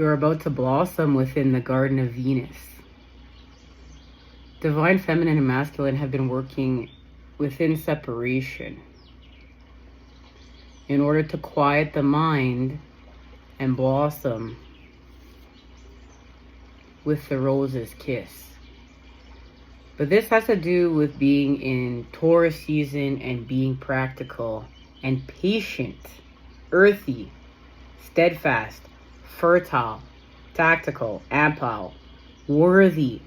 You're about to blossom within the Garden of Venus. Divine Feminine and Masculine have been working within separation in order to quiet the mind and blossom with the rose's kiss. But this has to do with being in Taurus season and being practical and patient, earthy, steadfast, fertile, tactical, ample, worthy.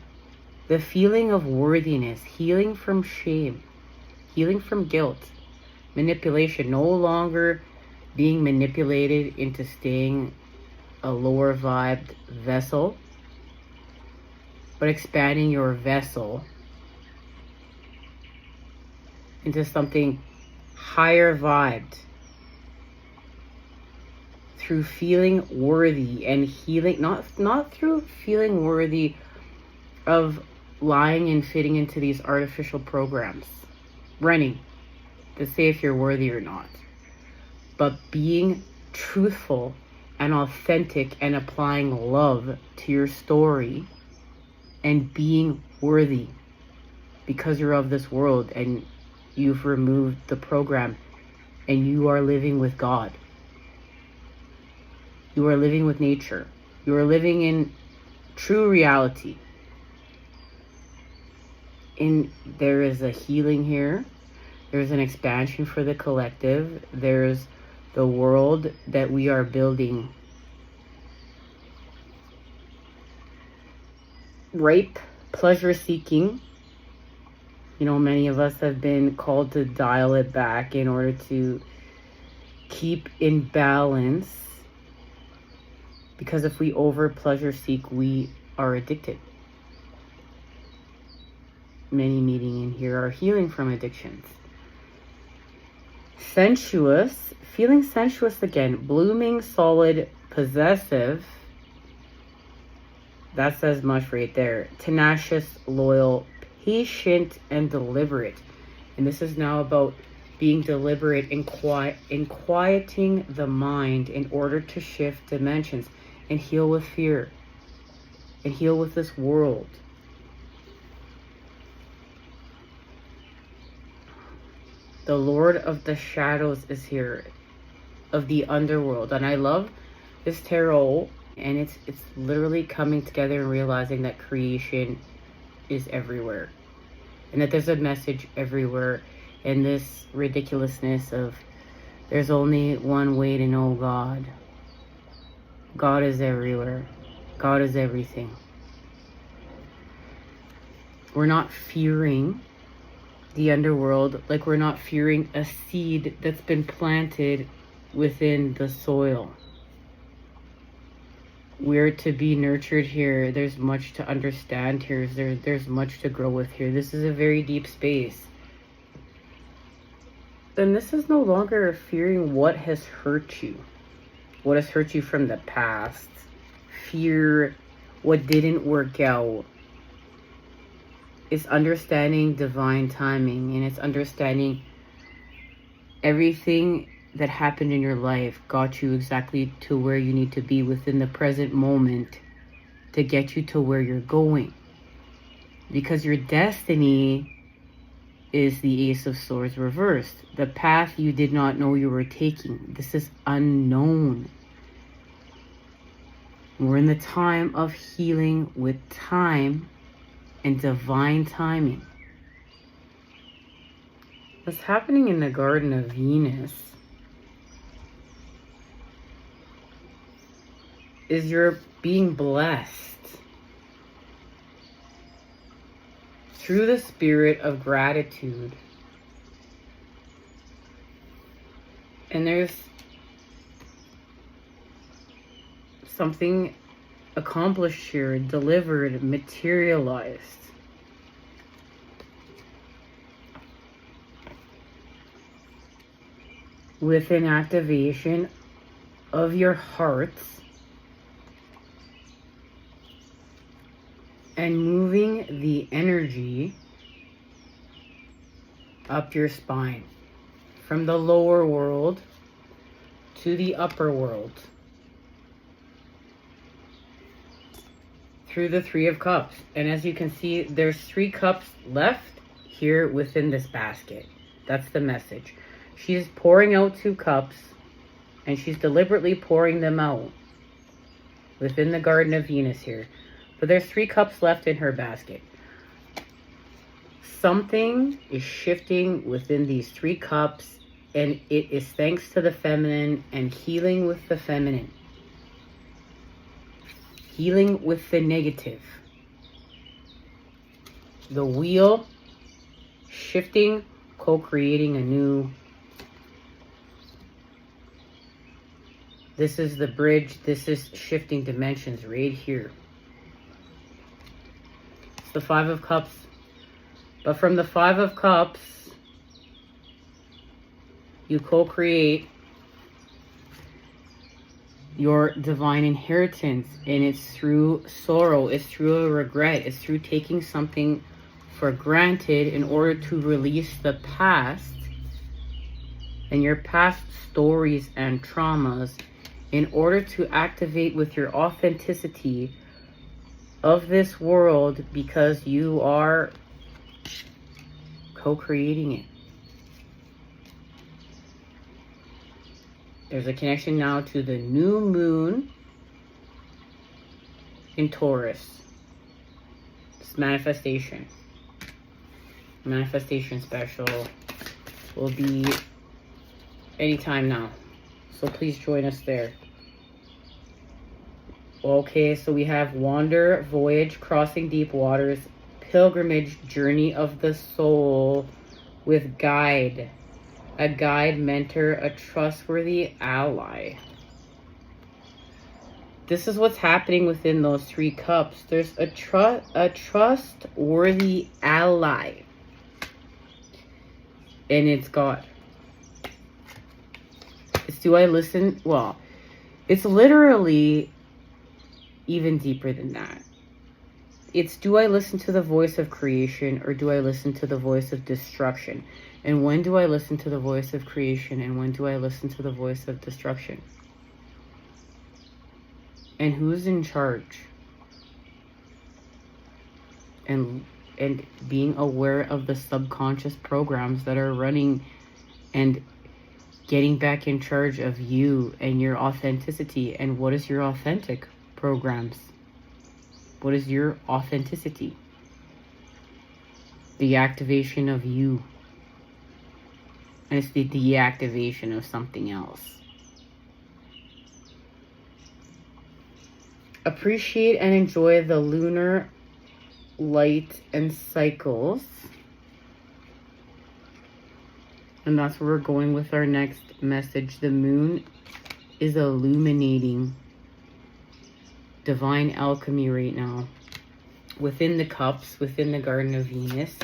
The feeling of worthiness, healing from shame, healing from guilt, manipulation, no longer being manipulated into staying a lower vibed vessel, but expanding your vessel into something higher vibed through feeling worthy and healing, not through feeling worthy of lying and fitting into these artificial programs, running to say if you're worthy or not, but being truthful and authentic and applying love to your story and being worthy because you're of this world and you've removed the program and you are living with God. You are living with nature. You are living in true reality. And there is a healing here. There's an expansion for the collective. There's the world that we are building. Rape, pleasure seeking. You know, many of us have been called to dial it back in order to keep in balance. Because if we over pleasure seek, we are addicted. Many meeting in here are healing from addictions. Sensuous, feeling sensuous again, blooming, solid, possessive. That says much right there. Tenacious, loyal, patient, and deliberate. And this is now about being deliberate in quieting the mind in order to shift dimensions and heal with fear and heal with this world. The Lord of the Shadows is here, of the underworld. And I love this tarot, and it's literally coming together and realizing that creation is everywhere. And that there's a message everywhere. And this ridiculousness of there's only one way to know God. God is everywhere. God is everything. We're not fearing the underworld like we're not fearing a seed that's been planted within the soil. We're to be nurtured here. There's much to understand here. There's much to grow with here. This is a very deep space. And this is no longer fearing what has hurt you. What has hurt you from the past. Fear what didn't work out. It's understanding divine timing, and it's understanding everything that happened in your life got you exactly to where you need to be within the present moment to get you to where you're going. Because your destiny is the Ace of Swords reversed. The path you did not know you were taking. This is unknown. We're in the time of healing with time and divine timing. What's happening in the Garden of Venus is you're being blessed through the spirit of gratitude. And there's something accomplished here, delivered, materialized. With an activation of your hearts and moving the energy up your spine from the lower world to the upper world. through the Three of Cups. And as you can see, there's 3 cups left here within this basket. That's the message. She's pouring out 2 cups, and she's deliberately pouring them out within the Garden of Venus here. But there's 3 cups left in her basket. Something is shifting within these 3 cups, and it is thanks to the feminine and healing with the feminine. Healing with the negative. The wheel shifting, co-creating anew. This is the bridge. This is shifting dimensions right here. It's the 5 of Cups. But from the 5 of Cups, you co-create your divine inheritance. And it's through sorrow. It's through a regret. It's through taking something for granted in order to release the past and your past stories and traumas, in order to activate with your authenticity of this world, because you are co-creating it. There's a connection now to the new moon in Taurus. It's manifestation. Manifestation special will be anytime now. So please join us there. Okay, so we have wander, voyage, crossing deep waters, pilgrimage, journey of the soul with guide. A guide, mentor, a trustworthy ally. This is what's happening within those 3 cups. There's a trustworthy ally. And it's God. It's do I listen? Well, it's literally even deeper than that. It's do I listen to the voice of creation, or do I listen to the voice of destruction? And when do I listen to the voice of creation, and when do I listen to the voice of destruction? And who's in charge? And being aware of the subconscious programs that are running, and getting back in charge of you and your authenticity. And what is your authentic programs? What is your authenticity? The activation of you. And it's the deactivation of something else. Appreciate and enjoy the lunar light and cycles. And that's where we're going with our next message. The moon is illuminating divine alchemy right now. Within the cups, within the Garden of Venus.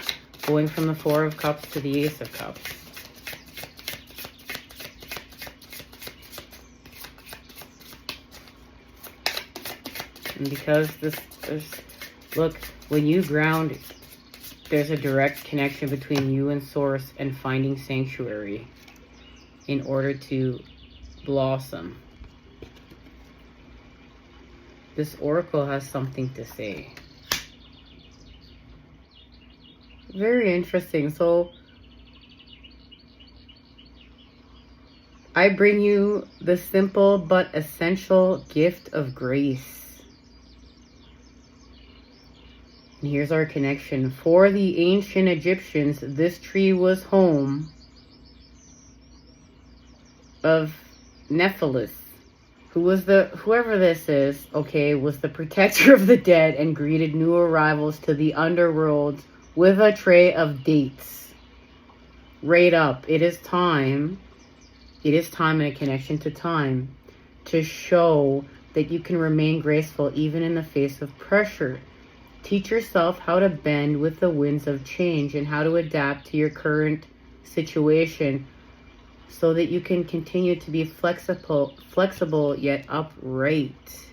Going from the 4 of Cups to the Ace of Cups. And because look, when you ground, there's a direct connection between you and Source, and finding sanctuary in order to blossom. This oracle has something to say. Very interesting. So I bring you the simple but essential gift of grace. And here's our connection. For the ancient Egyptians, this tree was home of Nephilis, whoever this is, okay, was the protector of the dead, and greeted new arrivals to the underworld with a tray of dates. Right up. It is time and a connection to time to show that you can remain graceful even in the face of pressure. Teach yourself how to bend with the winds of change, and how to adapt to your current situation, so that you can continue to be flexible yet upright.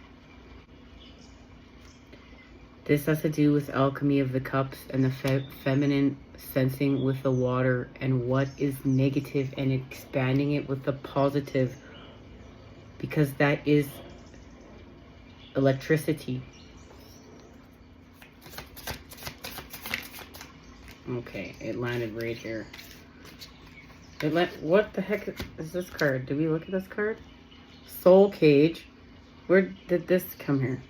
This has to do with alchemy of the cups and the feminine sensing with the water, and what is negative and expanding it with the positive, because that is electricity. Okay, it landed right here. What the heck is this card? Did we look at this card? Soul Cage. Where did this come here?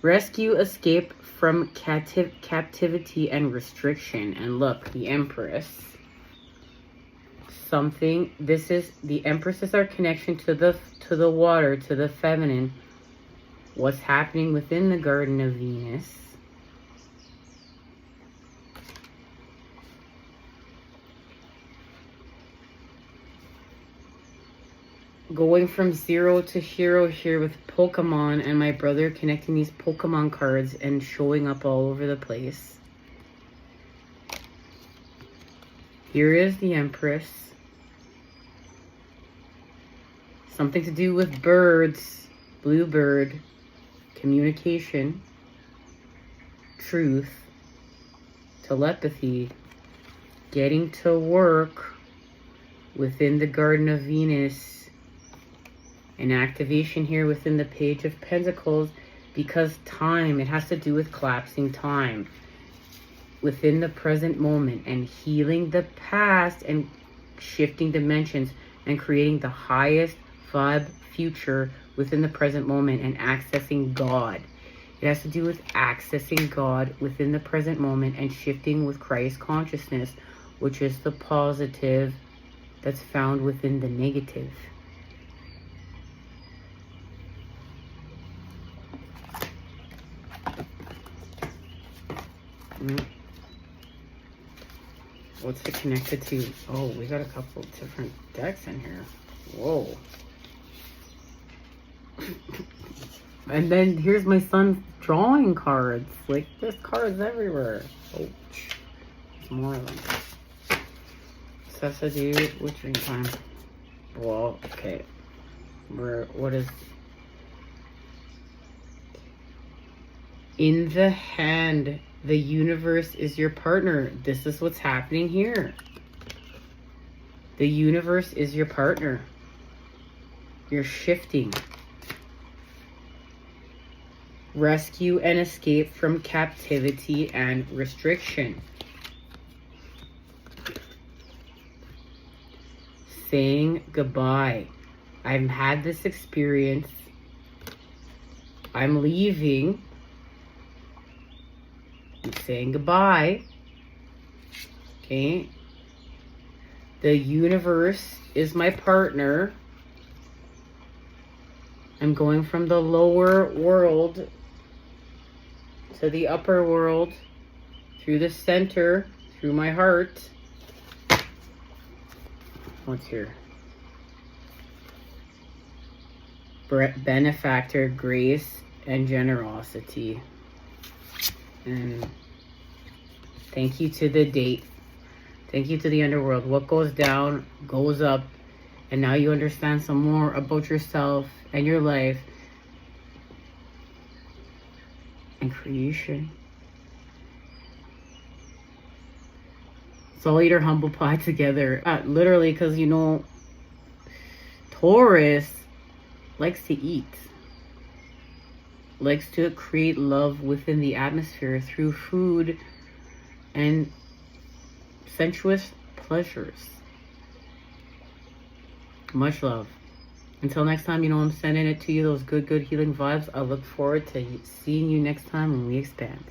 Rescue, escape from captivity and restriction. And look, the Empress. This is the Empress is our connection to the water, to the feminine. What's happening within the Garden of Venus. Going from zero to hero here with Pokemon, and my brother connecting these Pokemon cards and showing up all over the place. Here is the Empress. Something to do with birds, bluebird, communication, truth, telepathy, getting to work within the Garden of Venus. An activation here within the Page of Pentacles, because time, it has to do with collapsing time within the present moment and healing the past and shifting dimensions and creating the highest vibe future within the present moment and accessing God. It has to do with accessing God within the present moment and shifting with Christ consciousness, which is the positive that's found within the negative. What's it connected to? Oh, we got a couple different decks in here. Whoa. And then here's my son's drawing cards. Like, there's cards everywhere. Oh, there's more of them. So has to do with dream time. Well, okay. What is... In the hand, the universe is your partner. This is what's happening here. The universe is your partner. You're shifting. Rescue and escape from captivity and restriction. Saying goodbye. I've had this experience. I'm leaving. I'm saying goodbye. Okay. The universe is my partner. I'm going from the lower world to the upper world, through the center, through my heart. What's here? Benefactor, grace, and generosity. And thank you to the date. Thank you to the underworld. What goes down goes up. And now you understand some more about yourself and your life and creation. So I'll eat our humble pie together. Literally, because, you know, Taurus likes to eat. Likes to create love within the atmosphere through food and sensuous pleasures. Much love. Until next time, you know, I'm sending it to you, those good healing vibes. I look forward to seeing you next time when we expand.